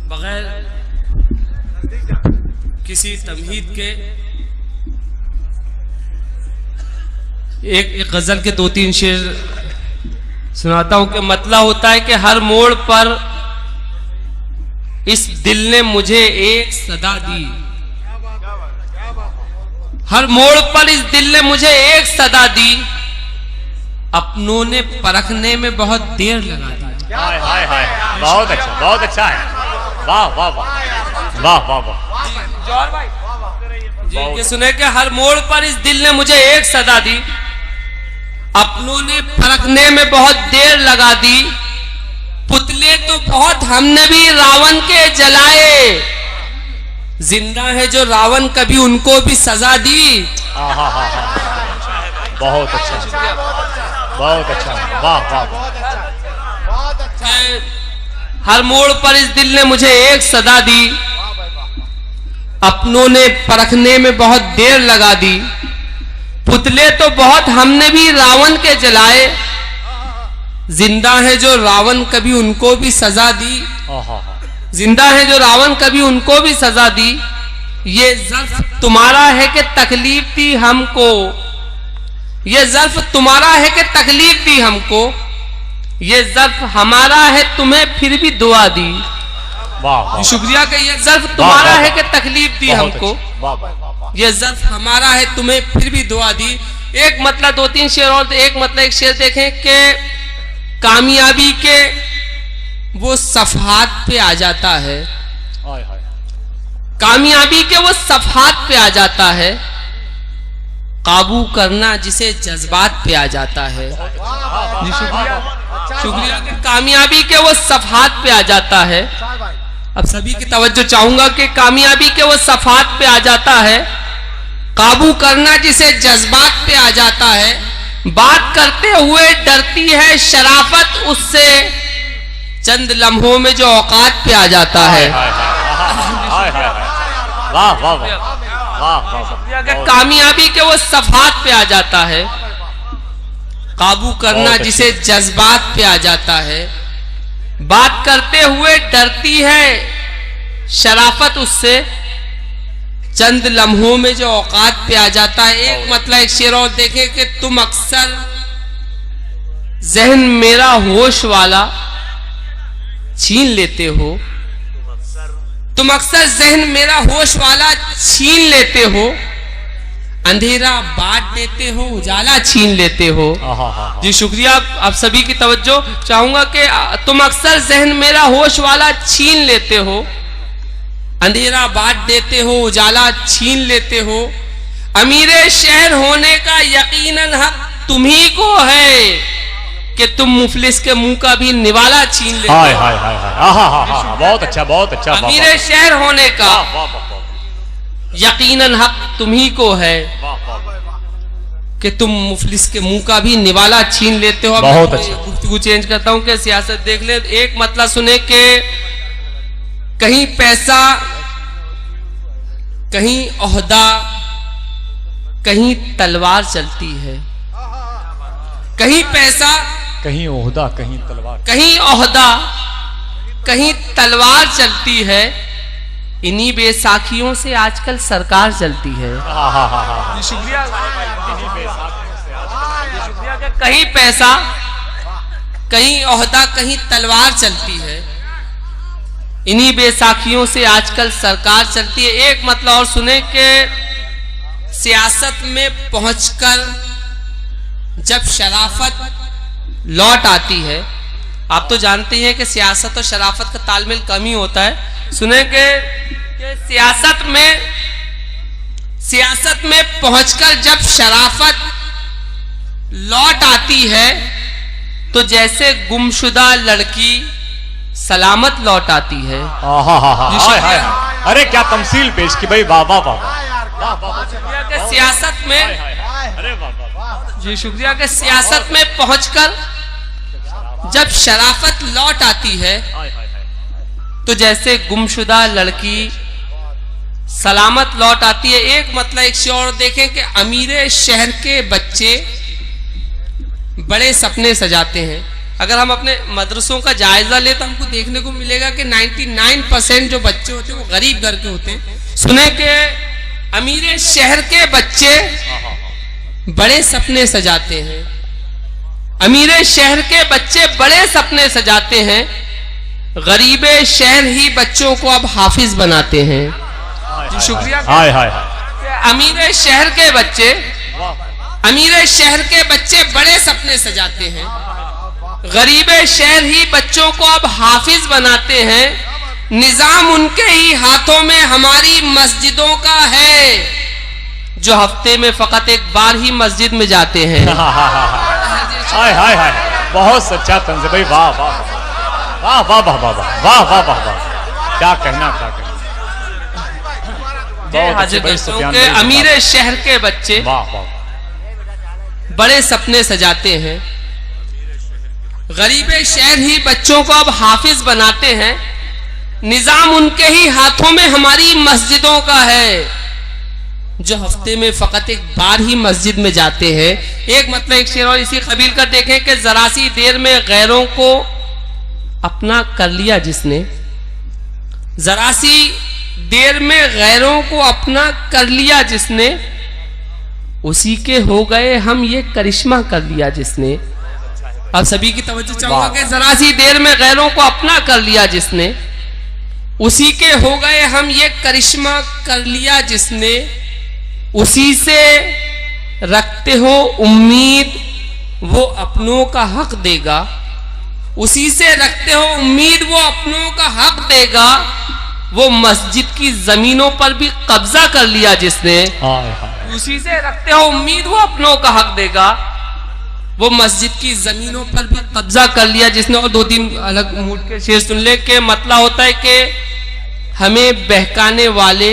बगैर किसी तमहीद के एक गजल के 2-3 शेर सुनाता हूं कि मतलब होता है कि हर मोड़ पर इस दिल ने मुझे एक सदा दी, हर मोड़ पर इस दिल ने मुझे एक सदा दी, अपनों ने परखने में बहुत देर लगा दी। हाय हाय हाय, बहुत अच्छा है। वाह वाह वाह वाह वाह वाह। जौहर भाई जी के सुने कि हर मोड़ पर इस दिल ने मुझे एक सदा दी, अपनों ने परखने में बहुत देर लगा दी, पुतले तो बहुत हमने भी रावण के जलाए, जिंदा है जो रावण कभी उनको भी सजा दी। बहुत अच्छा, बहुत अच्छा, वाह वाह। हर मोड़ पर इस दिल ने मुझे एक सदा दी, अपनों ने परखने में बहुत देर लगा दी, पुतले तो बहुत हमने भी रावण के जलाए, जिंदा है जो रावण कभी उनको भी सजा दी, जिंदा है जो रावण कभी उनको भी सजा दी। ये ज़र्फ तुम्हारा है कि तकलीफ दी हमको, ये ज़र्फ तुम्हारा है कि तकलीफ दी हमको, ये ज़र्फ हमारा है तुम्हें फिर भी दुआ दी। वाह, शुक्रिया कि ये ज़र्फ तुम्हारा है कि तकलीफ दी हमको, ये ज़र्फ हमारा है तुम्हें फिर भी दुआ दी। एक मतलब 2-3 शेर और एक मतलब एक शेर देखें कि कामयाबी के वो सफहात पे आ जाता है, कामयाबी के वो सफहात पे आ जाता है, काबू करना जिसे जज्बात पे आ जाता है। जी शुक्रिया कि कामयाबी के वो सफहात पे आ जाता है। अब सभी की तवज्जो चाहूंगा कि कामयाबी के वो सफहात पे आ जाता है, काबू करना जिसे जज्बात पे आ जाता है, बात करते हुए डरती है शराफत उससे, चंद लम्हों में जो औकात पे आ जाता है। वाह वाह वाह। कामयाबी के वो सफहात पे आ जाता है, काबू करना जिसे जज्बात पे आ जाता है, बात करते हुए डरती है शराफत उससे, चंद लम्हों में जो औकात पे आ जाता है। एक मतलब एक शेर और देखें कि तुम अक्सर जहन मेरा होश वाला छीन लेते हो, तुम अक्सर जहन मेरा होश वाला छीन लेते हो, अंधेरा बांट देते हो उजाला छीन लेते हो। जी शुक्रिया, आप सभी की तवज्जो चाहूंगा कि तुम अक्सर जहन मेरा होश वाला छीन लेते हो, अंधेरा बांट देते हो उजाला छीन लेते हो, अमीरे शहर होने का यकीनन हक तुम्ही को है कि तुम मुफलिस के मुंह का भी निवाला छीन लेते हो। बहुत अच्छा, बहुत अच्छा। अमीरे शहर होने का यकीनन हक तुम्ही को है कि तुम मुफलिस के मुंह का भी निवाला छीन लेते हो। बहुत अच्छा। गुफ्तगू चेंज करता हूं कि सियासत देख ले। एक मतलब सुने कि कहीं पैसा, कहीं ओहदा, कहीं तलवार चलती है, कहीं पैसा, कहीं ओहदा, कहीं तलवार, कहीं ओहदा, कहीं तलवार चलती है, इन्हीं बेसाखियों से आजकल सरकार चलती है। शुक्रिया। कहीं पैसा, कहीं ओहदा, कहीं तलवार चलती है, इन्हीं बेसाखियों से आजकल सरकार चलती है। एक मतलब और सुने कि सियासत में पहुंचकर जब शराफत लौट आती है, आप तो जानते हैं कि सियासत और शराफत का तालमेल कम ही होता है। सुने कि सियासत में पहुंचकर जब शराफत लौट आती है तो जैसे गुमशुदा लड़की सलामत लौट आती है। अरे क्या तमसील पेश की भाई, वाह वाह वाह। सियासत में, जी शुक्रिया कि सियासत में पहुंचकर जब शराफत लौट आती है तो जैसे गुमशुदा लड़की सलामत लौट आती है। एक मतलब एक शेर और देखें कि अमीरे शहर के बच्चे बड़े सपने सजाते हैं, अगर हम अपने मदरसों का जायजा ले तो हमको देखने को मिलेगा कि 99% जो बच्चे होते हैं वो गरीब घर के होते हैं। सुने के अमीर शहर के बच्चे बड़े सपने सजाते हैं, अमीर शहर के बच्चे बड़े सपने सजाते हैं, गरीब शहर ही बच्चों को अब हाफिज बनाते हैं। जी शुक्रिया। हाय हाय अमीर शहर के बच्चे, अमीर शहर के बच्चे बड़े सपने सजाते हैं, गरीब शहर ही बच्चों को अब हाफिज बनाते हैं। निजाम उनके ही हाथों में हमारी मस्जिदों का है, जो हफ्ते में फकत एक बार ही मस्जिद में जाते हैं। हाय हाय हाय, बहुत सच्चा तंज भाई, वाह वाह वाह वाह वाह वाह वाह वाह वाह वाह, क्या कहना क्या कहना। हाजिर दोस्तों के अमीर शहर के बच्चे बड़े सपने सजाते हैं, गरीब शहर ही बच्चों को अब हाफिज बनाते हैं। निजाम उनके ही हाथों में हमारी मस्जिदों का है, जो हफ्ते में फकत एक बार ही मस्जिद में जाते हैं। एक मतलब एक शेर और इसी कबील का देखें कि जरा सी देर में गैरों को अपना कर लिया जिसने, जरा सी देर में गैरों को अपना कर लिया जिसने, उसी के हो गए हम ये करिश्मा कर लिया जिसने। अब सभी की तवज्जो चाहूंगा कि जरा सी देर में गैरों को अपना कर लिया जिसने, उसी के हो गए हम ये करिश्मा कर लिया जिसने। उसी से रखते हो उम्मीद वो अपनों का हक देगा, उसी से रखते हो उम्मीद वो अपनों का हक देगा। वो मस्जिद की जमीनों पर भी कब्जा कर लिया जिसने, उसी से रखते हो उम्मीद वो अपनों का हक देगा। वो मस्जिद की जमीनों पर भी कब्जा कर लिया जिसने। और दो तीन अलग मूड के शेर सुन ले के मतलब होता है कि हमें बहकाने वाले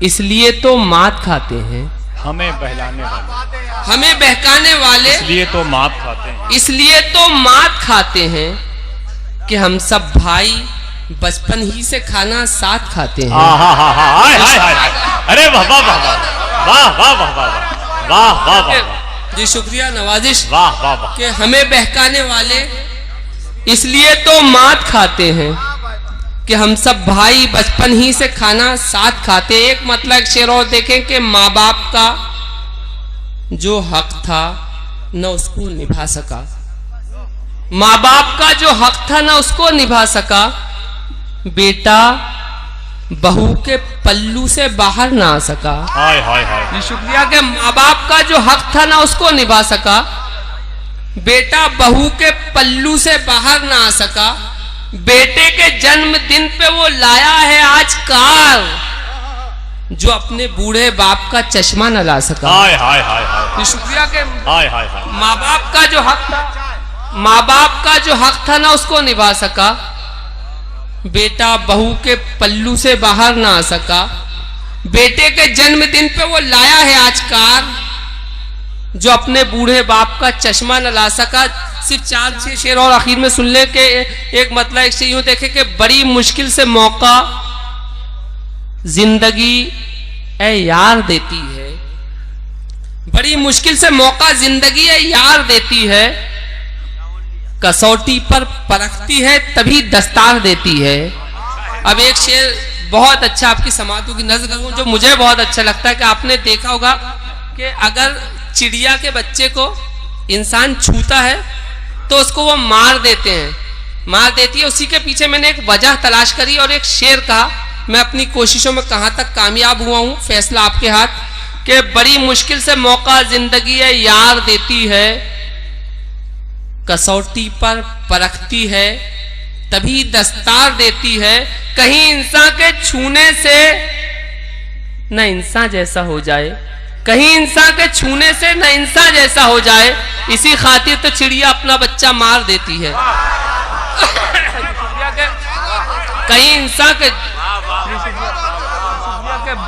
इसलिए तो मात खाते हैं, हमें बहलाने वाले, हमें बहकाने वाले इसलिए तो मात खाते हैं, इसलिए तो मात खाते हैं कि हम सब भाई बचपन ही से खाना साथ खाते हैं। अरे वाह वाह वाह वाह वाह वाह वाह वाह वाह वाह, जी शुक्रिया नवाजिश। वाह वाह वाह, कि हमें बहकाने वाले इसलिए तो मात खाते हैं कि हम सब भाई बचपन ही से खाना साथ खाते। एक मतलब शेर और देखें कि माँ बाप का जो हक था न उसको निभा सका, माँ बाप का जो हक था न उसको निभा सका। बेटा बहू के पल्लू से बाहर ना आ सका। हाय हाय हाय, शुक्रिया के माँ बाप का जो हक था ना उसको निभा सका। बेटा बहू के पल्लू से बाहर ना आ सका। बेटे के जन्मदिन पे वो लाया है आज कार, जो अपने बूढ़े बाप का चश्मा न ला सका। हाय हाय हाय हाय, शुक्रिया के हाय हाय हाय, माँ बाप का जो हक था, माँ बाप का जो हक था ना उसको निभा सका। बेटा बहू के पल्लू से बाहर ना आ सका। बेटे के जन्मदिन पे वो लाया है आज कार, जो अपने बूढ़े बाप का चश्मा न ला सका। सिर्फ 4-6 शेर और आखिर में सुन ले के एक मतलब एक शेर यूं देखे कि बड़ी मुश्किल से मौका जिंदगी ए यार देती है, बड़ी मुश्किल से मौका जिंदगी ए यार देती है। कसौटी पर परखती है तभी दस्तार देती है। अब एक शेर बहुत अच्छा आपकी समातों की नजर करूं जो मुझे बहुत अच्छा लगता है कि आपने देखा होगा कि अगर चिड़िया के बच्चे को इंसान छूता है तो उसको वो मार देते हैं, मार देती है। उसी के पीछे मैंने एक वजह तलाश करी और एक शेर कहा। मैं अपनी कोशिशों में कहां तक कामयाब हुआ हूं, फैसला आपके हाथ। कि बड़ी मुश्किल से मौका जिंदगी है यार देती है, कसौटी पर परखती है तभी दस्तार देती है। कहीं इंसान के छूने से न इंसान जैसा हो जाए, कहीं इंसान के छूने से न इंसान जैसा हो जाए, इसी खातिर तो चिड़िया अपना बच्चा मार देती है। कहीं इंसान के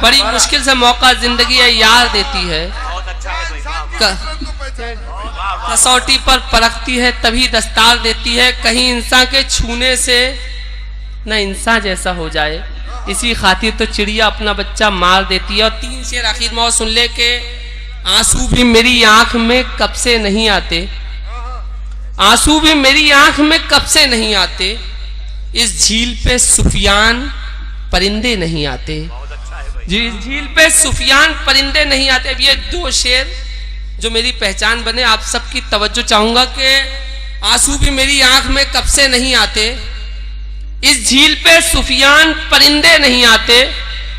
बड़ी मुश्किल से मौका जिंदगी है यार देती है, कसौटी पर परखती है तभी दस्तार देती है। कहीं इंसान के छूने से न इंसान जैसा हो जाए, इसी खातिर तो चिड़िया अपना बच्चा मार देती है। और 3 शेर आखिर में और सुन ले के आंसू भी मेरी आंख में कब से नहीं आते, आंसू भी मेरी आंख में कब से नहीं आते, इस झील पे सुफियान परिंदे नहीं आते। जी, इस झील पे सुफियान परिंदे नहीं आते। अब ये दो शेर जो मेरी पहचान बने, आप सबकी तवज्जो चाहूंगा कि आंसू भी मेरी आंख में कब से नहीं आते, इस झील पे सुफियान परिंदे नहीं आते,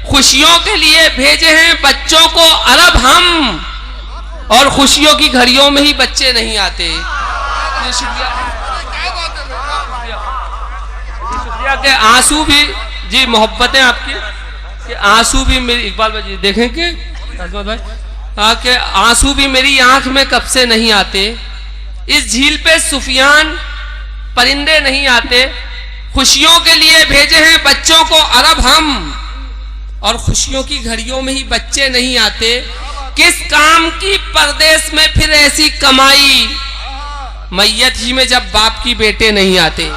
खुशियों के लिए भेजे हैं बच्चों को अरब हम, और खुशियों की घड़ियों में ही बच्चे नहीं आते। शुक्रिया के आंसू भी, जी मोहब्बतें आपकी, कि आंसू भी मेरी, इकबाल भाई देखें कि कि आंसू भी मेरी आंख में कब से नहीं आते, इस झील पे सुफियान परिंदे नहीं आते, खुशियों के लिए भेजे हैं बच्चों को अरब हम, और खुशियों की घड़ियों में ही बच्चे नहीं आते। किस काम की परदेश में फिर ऐसी कमाई, मैयत ही में जब बाप की बेटे नहीं आते।